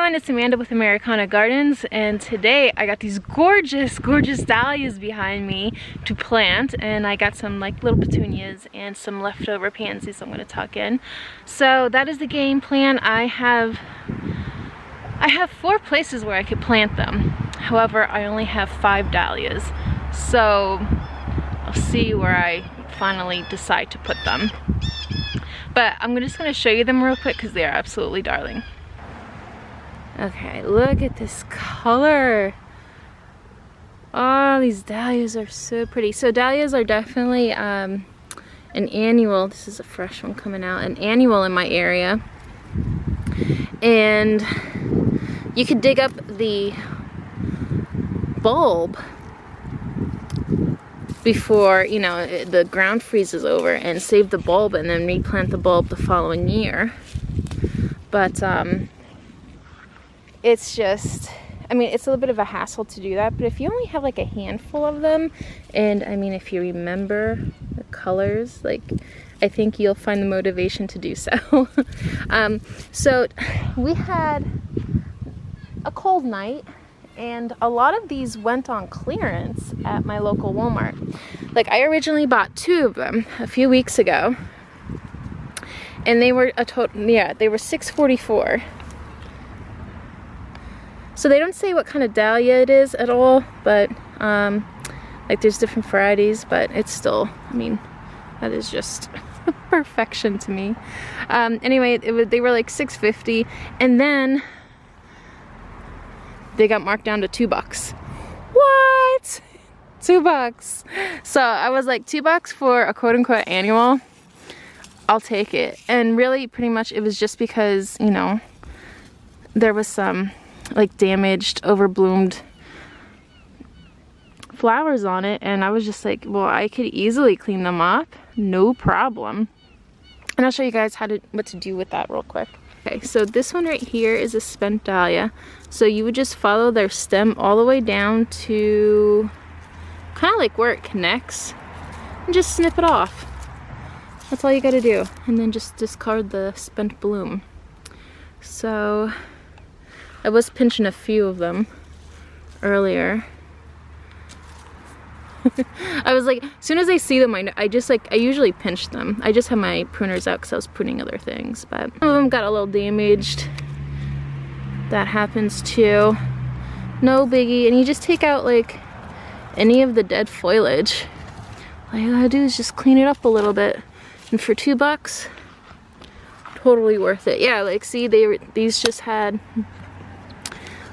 everyone, it's Amanda with Americana Gardens, and today I got these gorgeous dahlias behind me to plant, and I got some like little petunias and some leftover pansies I'm going to tuck in. So that is the game plan. I have 4 places where I could plant them. However, I only have 5 dahlias, so I'll see where I finally decide to put them. But I'm just going to show you them real quick because they are absolutely darling. Okay, look at this color. Oh, these dahlias are so pretty. So dahlias are definitely an annual. This is a fresh one coming out. An annual in my area. And you could dig up the bulb before, you know, the ground freezes over and save the bulb and then replant the bulb the following year. But it's just, I mean, it's a little bit of a hassle to do that, but if you only have like a handful of them, and I mean, if you remember the colors, like, I think you'll find the motivation to do so. So we had a cold night, and a lot of these went on clearance at my local Walmart. Like, I originally bought 2 of them a few weeks ago, and they were a total, yeah, they were $6.44. So they don't say what kind of dahlia it is at all, but like there's different varieties, but it's still, I mean, that is just perfection to me. Anyway, they were like $6.50, and then they got marked down to $2. What? $2. So I was like, $2 for a quote-unquote annual, I'll take it. And really, pretty much, it was just because, you know, there was some like damaged, overbloomed flowers on it, and I was just like, well, I could easily clean them up, no problem. And I'll show you guys what to do with that real quick. Okay, so this one right here is a spent dahlia. So you would just follow their stem all the way down to kind of like where it connects and just snip it off. That's all you gotta do, and then just discard the spent bloom. So I was pinching a few of them earlier. I was like, as soon as I see them, I usually pinch them. I just have my pruners out because I was pruning other things, but some of them got a little damaged. That happens too. No biggie. And you just take out like any of the dead foliage. All you gotta do is just clean it up a little bit. And for $2, totally worth it. Yeah, like see, these just had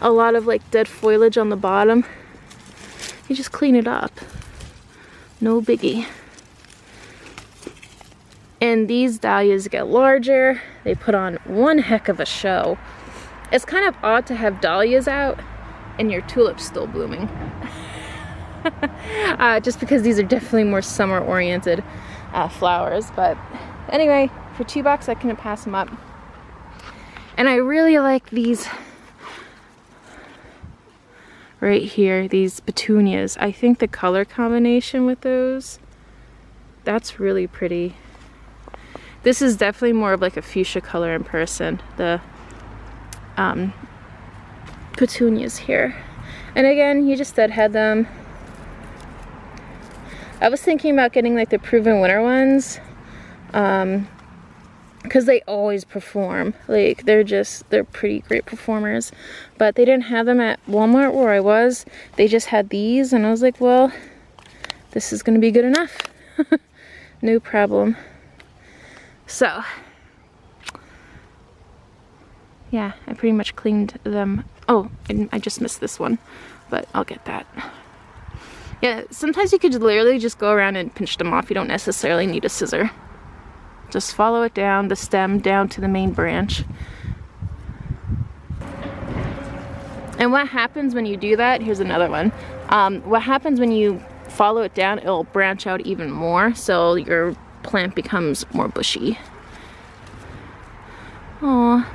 a lot of like dead foliage on the bottom. You just clean it up, no biggie. And these dahlias get larger. They put on one heck of a show. It's kind of odd to have dahlias out and your tulips still blooming. Just because these are definitely more summer oriented flowers. But anyway, for $2 I couldn't pass them up. And I really like these right here, these petunias. I think the color combination with those, that's really pretty. This is definitely more of like a fuchsia color in person, the petunias here. And again, you just deadhead them. I was thinking about getting like the proven winter ones, because they always perform. Like, they're pretty great performers. But they didn't have them at Walmart where I was. They just had these, and I was like, well, this is gonna be good enough. No problem. So yeah, I pretty much cleaned them. Oh, and I just missed this one, but I'll get that. Yeah, sometimes you could literally just go around and pinch them off. You don't necessarily need a scissor. Just follow it down, the stem down to the main branch. And what happens when you do that, here's another one. What happens when you follow it down, it'll branch out even more, so your plant becomes more bushy. Oh,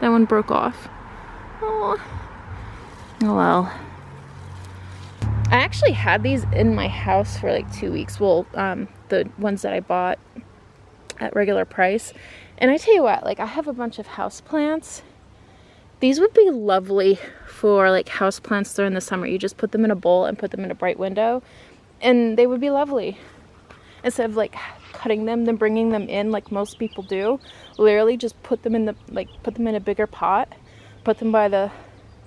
that one broke off. Oh well. I actually had these in my house for like 2 weeks. Well, the ones that I bought at regular price. And I tell you what, like, I have a bunch of house plants These would be lovely for like house plants during the summer. You just put them in a bowl and put them in a bright window, and they would be lovely. Instead of like cutting them, then bringing them in like most people do, literally just put them in a bigger pot, put them by the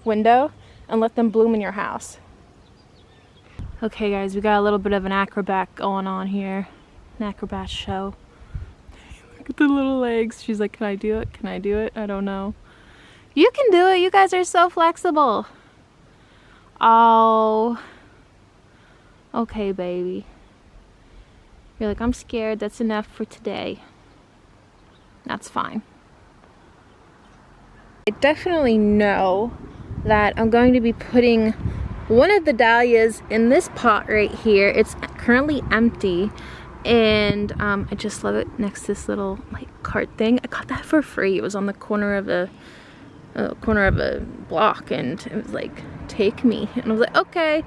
window, and let them bloom in your house. Okay guys, we got a little bit of an acrobat going on here. An acrobat show. Look at the little legs. She's like, can I do it? Can I do it? I don't know. You can do it. You guys are so flexible. Oh. Okay, baby. You're like, I'm scared. That's enough for today. That's fine. I definitely know that I'm going to be putting one of the dahlias in this pot right here. It's currently empty, and I just love it next to this little like cart thing. I got that for free. It was on the corner of a block, and it was like, take me, and I was like, okay.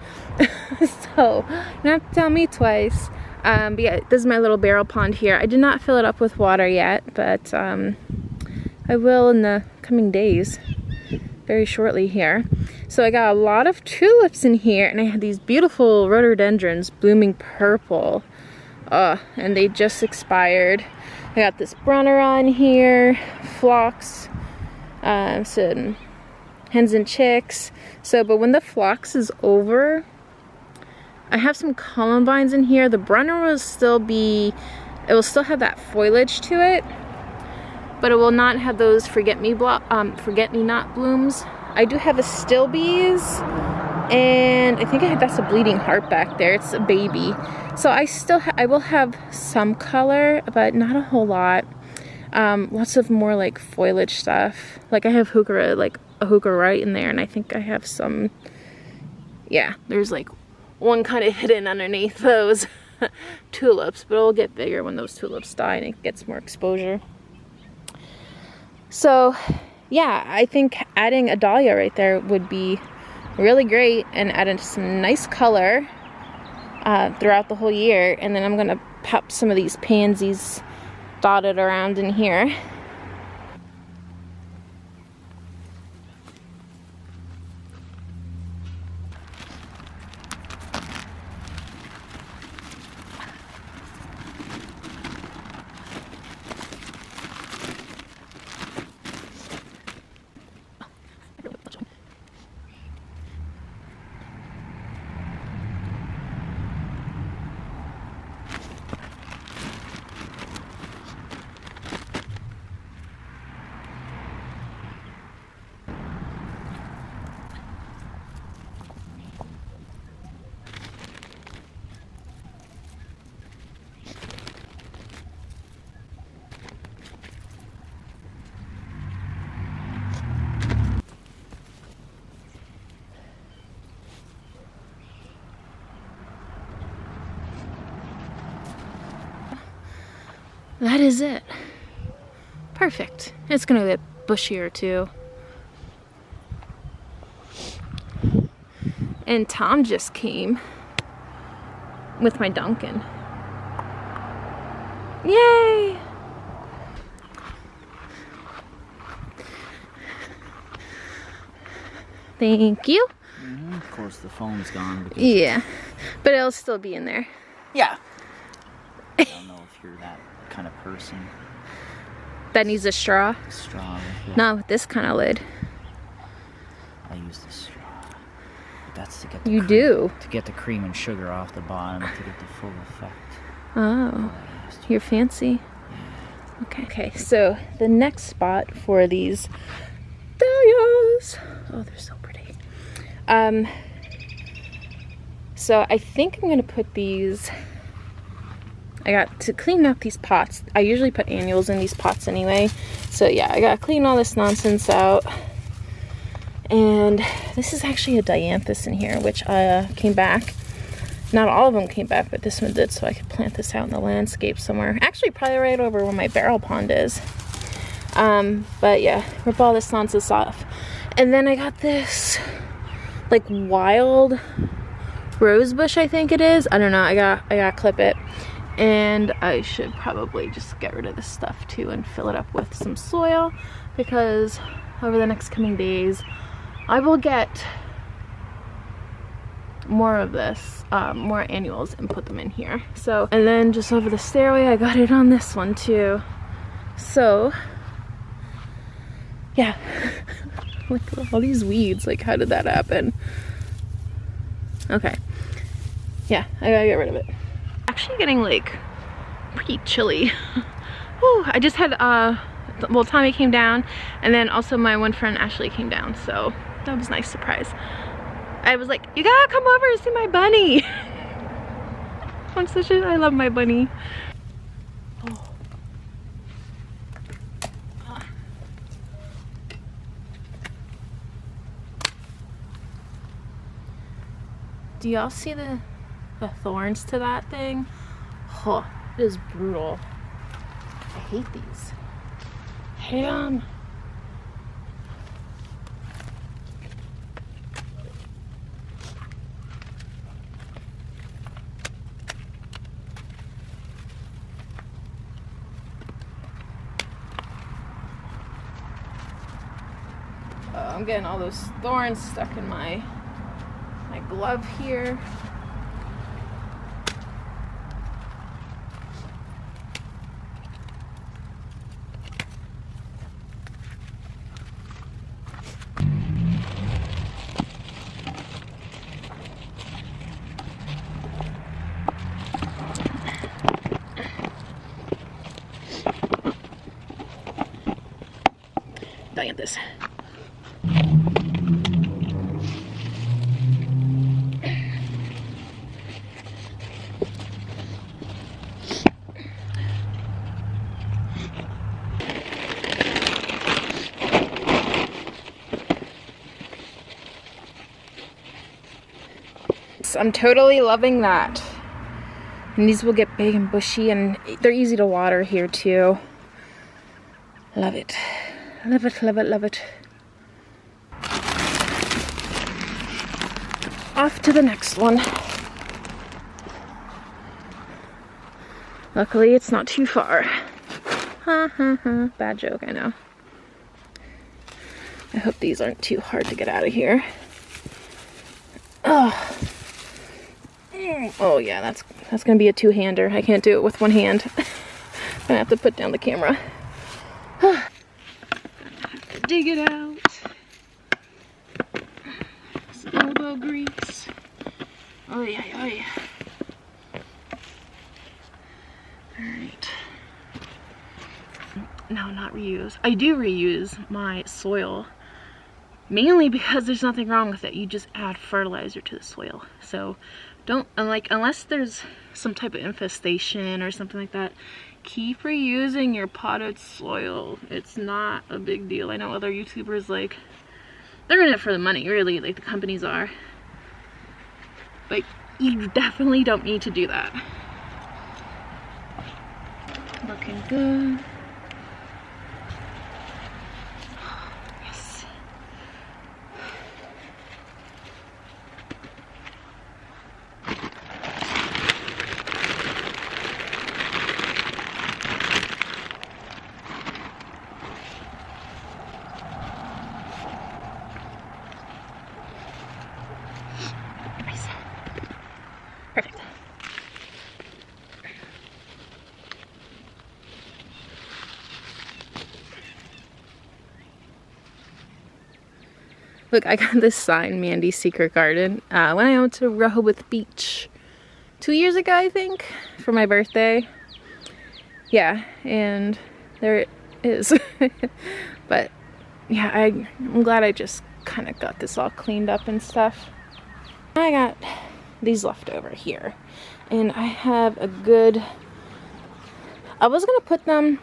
So you don't have to tell me twice. But yeah, this is my little barrel pond here. I did not fill it up with water yet, but I will in the coming days, very shortly here. So I got a lot of tulips in here, and I had these beautiful rhododendrons blooming purple. And they just expired. I got this Brunner on here, phlox, some hens and chicks. So, but when the phlox is over, I have some columbines in here. The Brunner will still have that foliage to it, but it will not have those forget-me-not blooms. I do have a still bees, and I think that's a bleeding heart back there. It's a baby. So I will have some color, but not a whole lot. Lots of more like foliage stuff. Like I have heuchera, like a heuchera right in there, and I think I have some, yeah, there's like one kind of hidden underneath those tulips, but it'll get bigger when those tulips die and it gets more exposure. So yeah, I think adding a dahlia right there would be really great and add some nice color throughout the whole year. And then I'm gonna pop some of these pansies dotted around in here. That is it. Perfect. It's gonna get bushier too. And Tom just came with my Duncan. Yay! Thank you. Of course the phone's gone. Yeah, but it'll still be in there. Yeah. I don't know if you're that kind of person. That needs a straw? A straw. Yeah. Not with this kind of lid. I use the straw. But that's to get the You cream, do? To get the cream and sugar off the bottom to get the full effect. Oh, you're fancy. Yeah. Okay, so the next spot for these dahlias. Oh, they're so pretty. So I think I'm gonna put these, I got to clean up these pots. I usually put annuals in these pots anyway. So yeah, I gotta clean all this nonsense out. And this is actually a dianthus in here, which came back. Not all of them came back, but this one did, so I could plant this out in the landscape somewhere. Actually, probably right over where my barrel pond is. But yeah, rip all this nonsense off. And then I got this, like, wild rose bush, I think it is. I don't know, I gotta clip it. And I should probably just get rid of this stuff too and fill it up with some soil, because over the next coming days, I will get more of this, more annuals, and put them in here. So, and then just over the stairway, I got it on this one too. So, yeah. Look at all these weeds, like how did that happen? Okay. Yeah, I gotta get rid of it. Actually getting like pretty chilly. Whew, I just had, well, Tommy came down, and then also my one friend Ashley came down, so that was a nice surprise. I was like, you gotta come over and see my bunny. I love my bunny. Oh. Do y'all see the thorns to that thing? Oh, it is brutal. I hate these. Hate them. I'm getting all those thorns stuck in my glove here. Dahlias. I'm totally loving that. And these will get big and bushy, and they're easy to water here too. Love it. Love it, love it, love it. Off to the next one. Luckily, it's not too far. Ha ha ha. Bad joke, I know. I hope these aren't too hard to get out of here. Oh. Oh yeah, that's gonna be a two-hander. I can't do it with one hand. I'm gonna have to put down the camera. Dig it out. Some elbow grease. Oh yeah, oh yeah. Alright. No, not reuse. I do reuse my soil. Mainly because there's nothing wrong with it. You just add fertilizer to the soil. So don't, unless there's some type of infestation or something like that, keep reusing your potted soil. It's not a big deal. I know other YouTubers, like, they're in it for the money, really, like the companies are. But you definitely don't need to do that. Looking good. Yes. Perfect. Look, I got this sign, Mandy's Secret Garden, when I went to Rehoboth Beach 2 years ago, I think, for my birthday. Yeah, and there it is. But yeah, I'm glad I just kind of got this all cleaned up and stuff. I got these left over here, and I have a good, I was gonna put them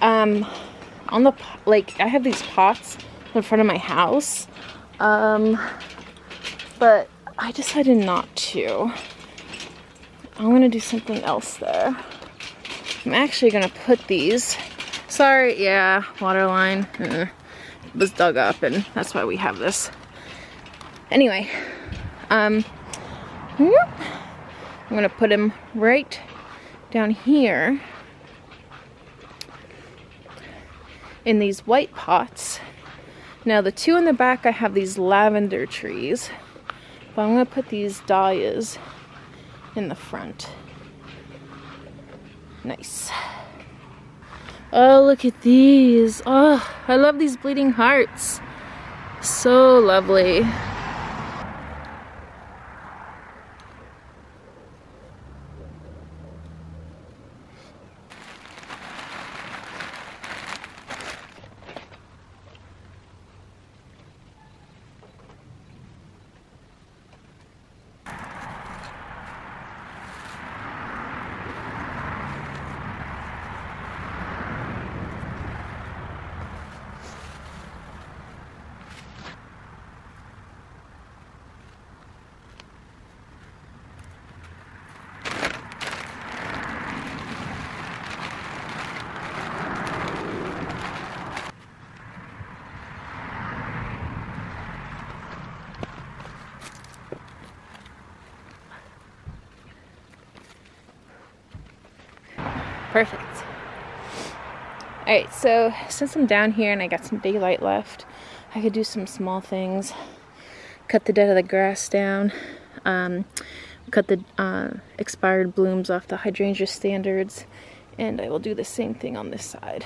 on the, like, I have these pots in front of my house, but I decided not to. I'm gonna do something else there. I'm actually gonna put these, sorry, yeah, water line was dug up, and that's why we have this. Anyway, I'm gonna put him right down here in these white pots, Now the two in the back, I have these lavender trees, but I'm gonna put these dahlias in the front. Nice. Oh, look at these. Oh, I love these bleeding hearts. So lovely. Perfect. Alright, so since I'm down here and I got some daylight left, I could do some small things. Cut the dead of the grass down, cut the expired blooms off the hydrangea standards, and I will do the same thing on this side.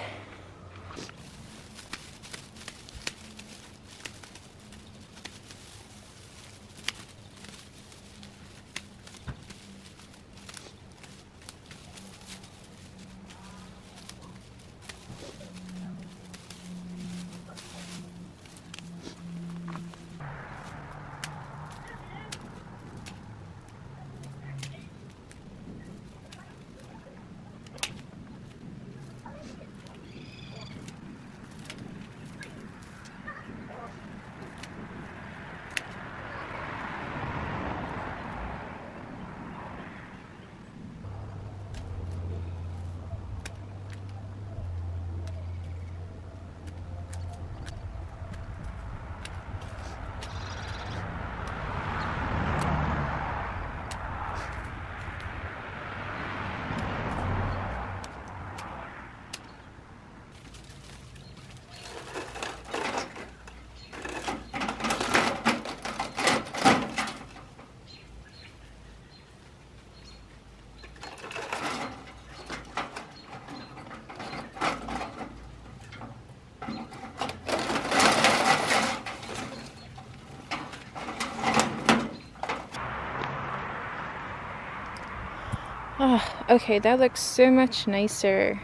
Oh, okay, that looks so much nicer.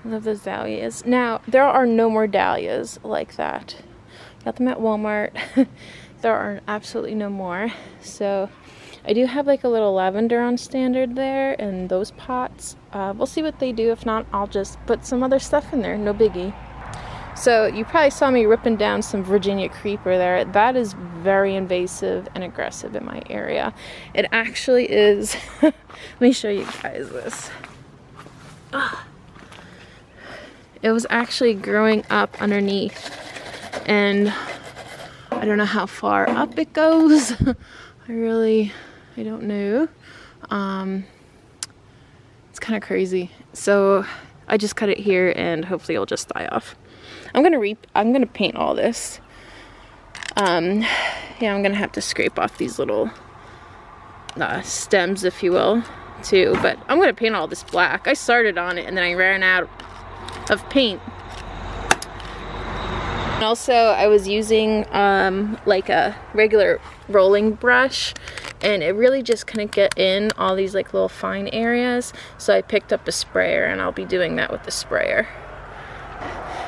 I love those dahlias. Now, there are no more dahlias like that. Got them at Walmart. There are absolutely no more. So, I do have like a little lavender on standard there in those pots. We'll see what they do. If not, I'll just put some other stuff in there. No biggie. So, you probably saw me ripping down some Virginia creeper there. That is very invasive and aggressive in my area. It actually is. Let me show you guys this. It was actually growing up underneath, and I don't know how far up it goes. I don't know. It's kind of crazy. So I just cut it here, and hopefully it'll just die off. I'm gonna paint all this. Yeah, I'm gonna have to scrape off these little stems, if you will, too. But I'm gonna paint all this black. I started on it and then I ran out of paint. And also, I was using like a regular rolling brush, and it really just couldn't get in all these like little fine areas. So I picked up a sprayer, and I'll be doing that with the sprayer.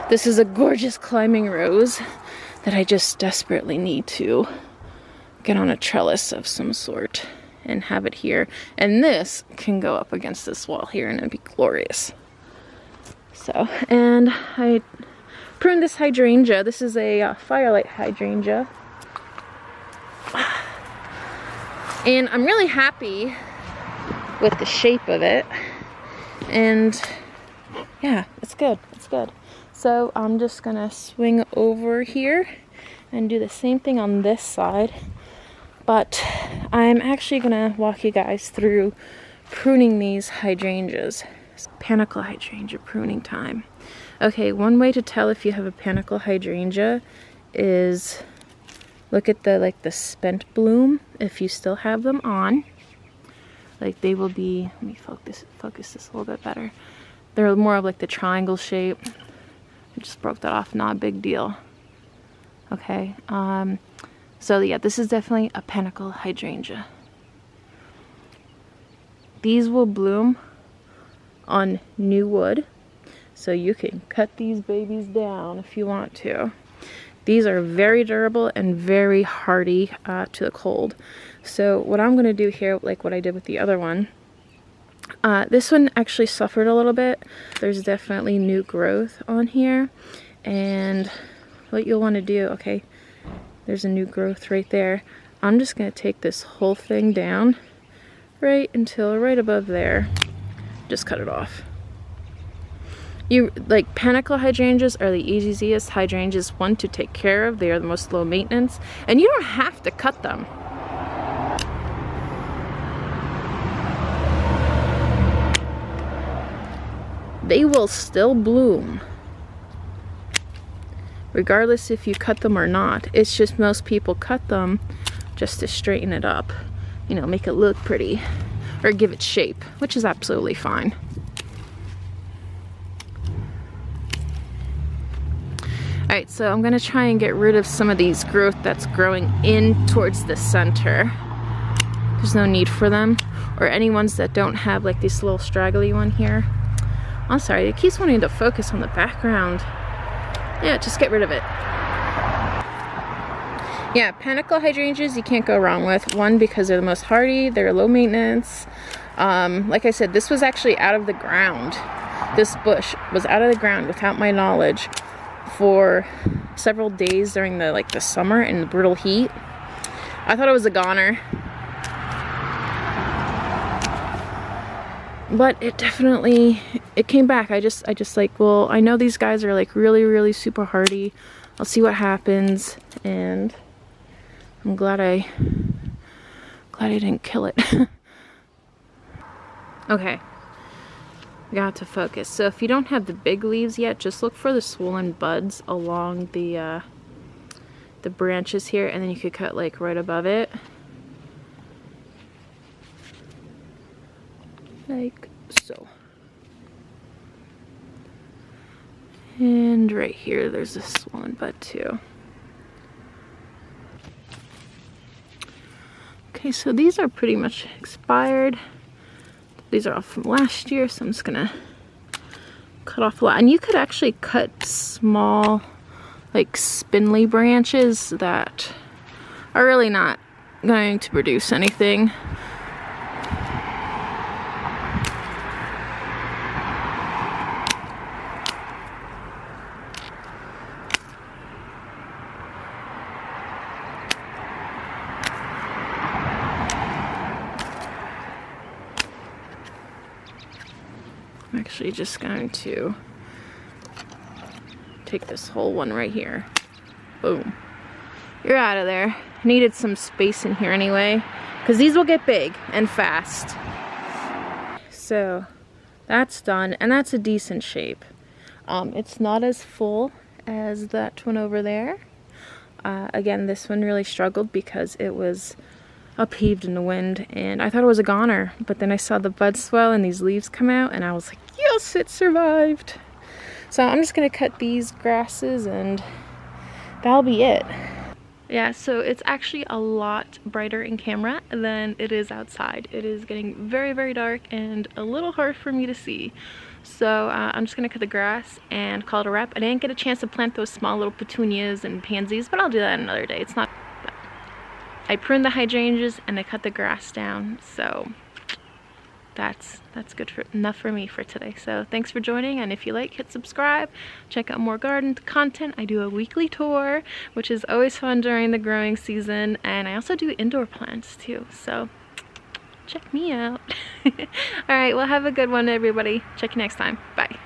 This is a gorgeous climbing rose that I just desperately need to get on a trellis of some sort and have it here. And this can go up against this wall here, and it'd be glorious. So, and I pruned this hydrangea. This is a firelight hydrangea. And I'm really happy with the shape of it. And yeah, it's good. It's good. So I'm just gonna swing over here and do the same thing on this side. But I'm actually gonna walk you guys through pruning these hydrangeas. Panicle hydrangea pruning time. Okay, one way to tell if you have a panicle hydrangea is look at the like the spent bloom if you still have them on. Like they will be, let me focus this a little bit better. They're more of like the triangle shape. I just broke that off, not a big deal. Okay, so yeah, this is definitely a panicle hydrangea. These will bloom on new wood, so you can cut these babies down if you want to. These are very durable and very hardy to the cold. So what I'm gonna do here, like what I did with the other one, this one actually suffered a little bit. There's definitely new growth on here, and what you'll want to do, okay, there's a new growth right there. I'm just gonna take this whole thing down right until right above there. Just cut it off. You like panicle hydrangeas are the easiest hydrangeas one to take care of. They are the most low maintenance, and you don't have to cut them. They will still bloom regardless if you cut them or not. It's just most people cut them just to straighten it up, you know, make it look pretty or give it shape, which is absolutely fine. Alright, so I'm gonna try and get rid of some of these growth that's growing in towards the center. There's no need for them, or any ones that don't have like this little straggly one here. I'm sorry, it keeps wanting to focus on the background. Yeah, just get rid of it. Yeah, panicle hydrangeas you can't go wrong with. One, because they're the most hardy, they're low maintenance. Like I said, this was actually out of the ground. This bush was out of the ground without my knowledge for several days during the the summer and the brutal heat. I thought it was a goner, but it definitely, it came back. I just like, well, I know these guys are like really super hardy. I'll see what happens, and I'm glad I didn't kill it. Okay, got to focus. So if you don't have the big leaves yet, just look for the swollen buds along the branches here, and then you could cut like right above it, like so. And right here there's a swollen bud too. Okay, so these are pretty much expired. These are all from last year, so I'm just gonna cut off a lot. And you could actually cut small, like spindly branches that are really not going to produce anything. I'm actually just going to take this whole one right here. Boom. You're out of there. Needed some space in here anyway, because these will get big and fast. So that's done, and that's a decent shape. It's not as full as that one over there. Again, this one really struggled because it was upheaved in the wind, and I thought it was a goner, but then I saw the buds swell and these leaves come out, and I was like, yes, it survived. So I'm just gonna cut these grasses, and that'll be it. Yeah, so it's actually a lot brighter in camera than it is outside. It is getting very dark and a little hard for me to see. So I'm just gonna cut the grass and call it a wrap. I didn't get a chance to plant those small little petunias and pansies, but I'll do that another day. It's not. I pruned the hydrangeas and I cut the grass down, so that's good enough for me for today. So thanks for joining, and if you like, hit subscribe. Check out more garden content. I do a weekly tour, which is always fun during the growing season, and I also do indoor plants too, so check me out. All right, well, have a good one, everybody. Check you next time. Bye.